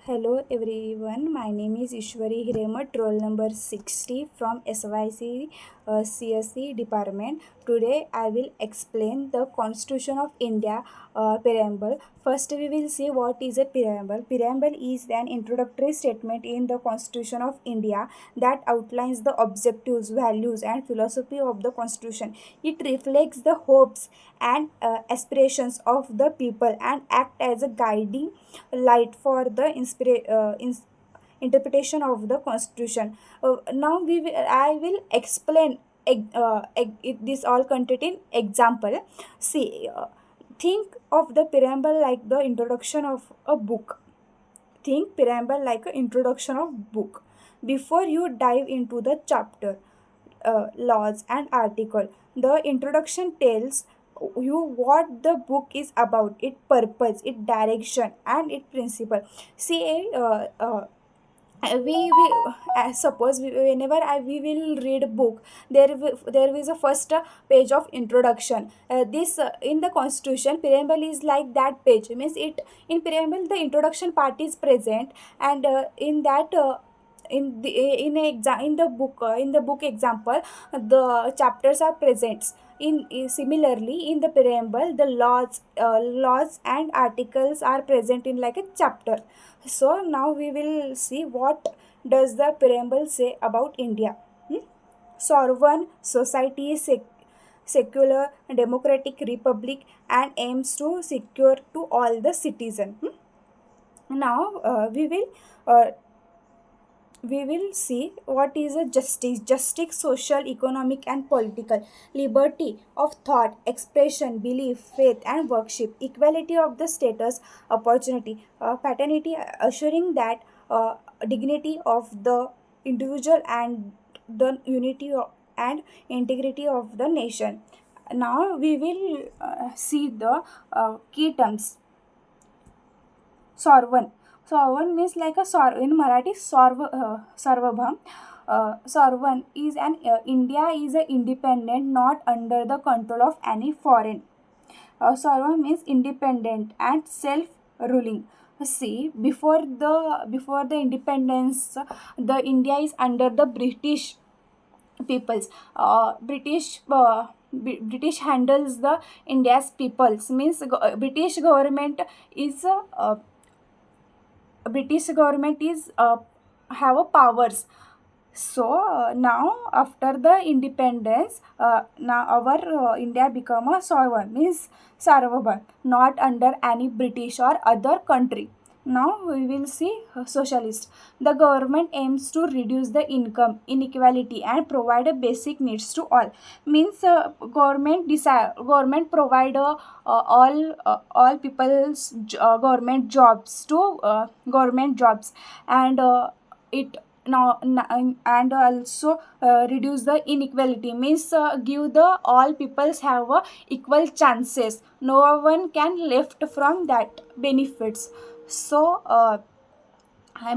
Hello everyone, my name is Ishwari Hiremat, roll number 60 from SYC CSE department. Today I will explain the Constitution of India preamble. First we will see what is a preamble. Preamble is an introductory statement in the Constitution of India that outlines the objectives, values and philosophy of the Constitution. It reflects the hopes and aspirations of the people and act as a guiding light for the interpretation of the Constitution. Now I will explain this all content in example. See, think of the preamble like the introduction of a book. Think preamble like an introduction of book. Before you dive into the chapter, laws and article, the introduction tells you what the book is about, its purpose, its direction and its principle. See, suppose whenever we will read a book, there is a first page of introduction. This in the Constitution, preamble is like that page. Means it in preamble the introduction part is present, and in that in the book example, the chapters are present. Similarly in the preamble, the laws and articles are present in like a chapter. So now we will see what does the preamble say about India. Sovereign society is secular democratic republic and aims to secure to all the citizen. Now uh, we will see what is a justice, social, economic and political, liberty of thought, expression, belief, faith and worship, equality of the status, opportunity, paternity, assuring that dignity of the individual and the unity and integrity of the nation. Now we will see the key terms. Sorvan. Sorvan means like a in Marathi Sarvabhaum. Sorvan is an India is a independent, not under the control of any foreign. Sarva means independent and self-ruling. See, before the independence, the India is under the British peoples. British handles the India's peoples. Means British government is have a powers. So now after the independence, now our India become a sovereign, means sarvabhaum, not under any British or other country. Now we will see socialist. The government aims to reduce the income inequality and provide a basic needs to all. Means government provide all people's government jobs to government jobs, and it and also reduce the inequality. Means give the all peoples have equal chances, no one can left from that benefits. So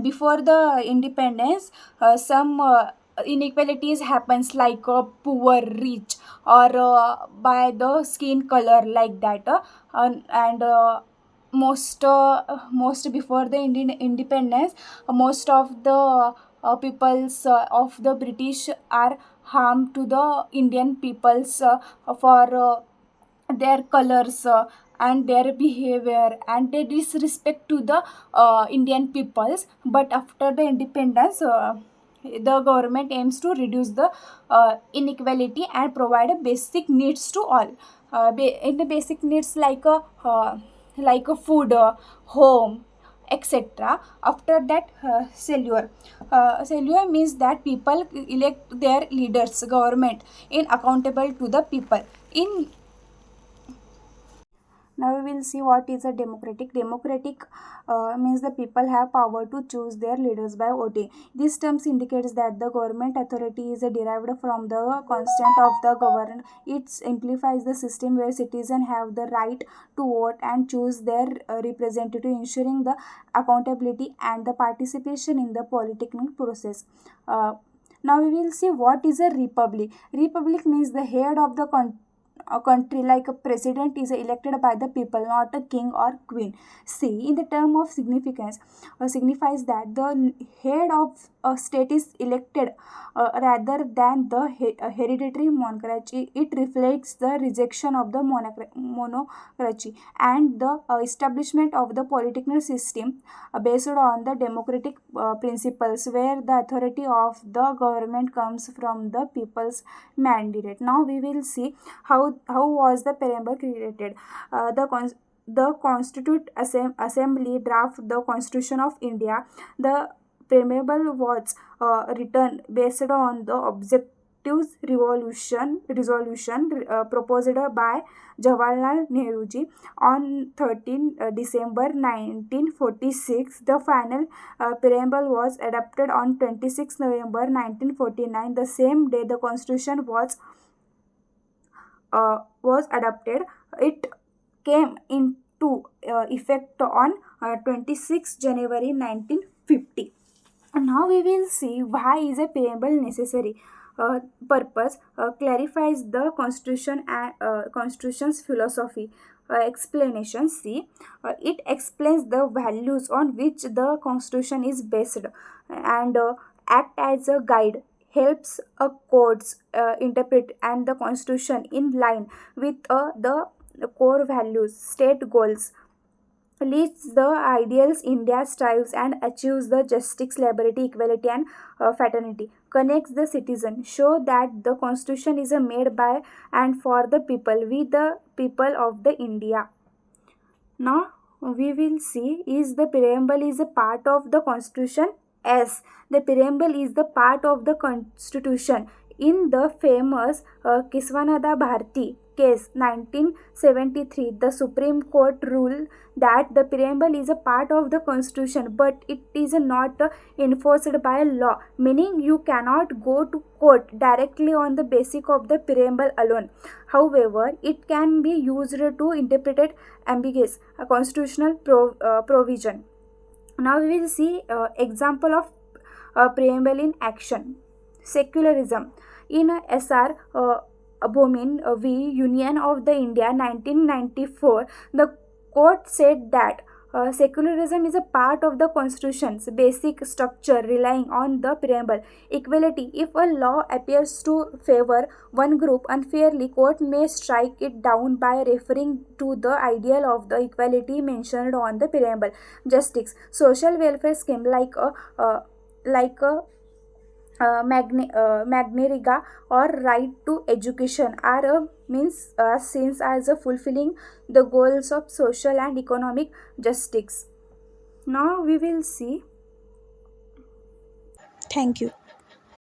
before the independence, some inequalities happens like poor rich or by the skin color like that, and most before the independence, most of the peoples of the British are harmed to the Indian peoples for their colors and their behavior, and they disrespect to the Indian peoples. But after the independence, the government aims to reduce the inequality and provide a basic needs to all. In the basic needs like a food, home, etc. After that, cellular means that people elect their leaders, government in accountable to the people. In Now we will see what is a democratic. Democratic means the people have power to choose their leaders by voting. This terms indicates that the government authority is derived from the constant of the governed. It simplifies the system where citizens have the right to vote and choose their representative, ensuring the accountability and the participation in the political process. Now we will see what is a republic. Republic means the head of the country. a country like a president is elected by the people, not a king or queen. C, in the term of significance, signifies that the head of a state is elected rather than the hereditary monarchy. It reflects the rejection of the monarchy and the establishment of the political system based on the democratic principles, where the authority of the government comes from the people's mandate. Now we will see how was the preamble created. The Constitute Assembly draft the Constitution of India. The preamble was written based on the objectives resolution proposed by Jawaharlal Nehruji on 13 December 1946. The final preamble was adopted on 26 November 1949. The same day the Constitution was adopted. It came into effect on 26 January 1950. And now we will see why is a preamble necessary. Purpose clarifies the constitution and constitution's philosophy. Explanation. See, it explains the values on which the constitution is based, and act as a guide, helps a courts interpret and the constitution in line with the core values, state goals, leads the ideals India strives and achieves the justice, liberty, equality, and fraternity. Connects the citizen, show that the constitution is made by and for the people, with the people of the India. Now we will see is the preamble is a part of the constitution. Yes, the preamble is the part of the constitution. In the famous Kiswanada Bharti case 1973, the Supreme Court ruled that the preamble is a part of the constitution, but it is not enforced by law, meaning you cannot go to court directly on the basis of the preamble alone. However, it can be used to interpret ambiguous constitutional provision. Now we will see example of preamble in action. Secularism. In SR Abomin v. Union of the India 1994, the court said that secularism is a part of the constitution's basic structure, relying on the preamble. Equality. If a law appears to favor one group unfairly, court may strike it down by referring to the ideal of the equality mentioned on the preamble. Justice. Social welfare scheme like a Magneriga or right to education are a means seen as a fulfilling the goals of social and economic justice. Now we will see. Thank you.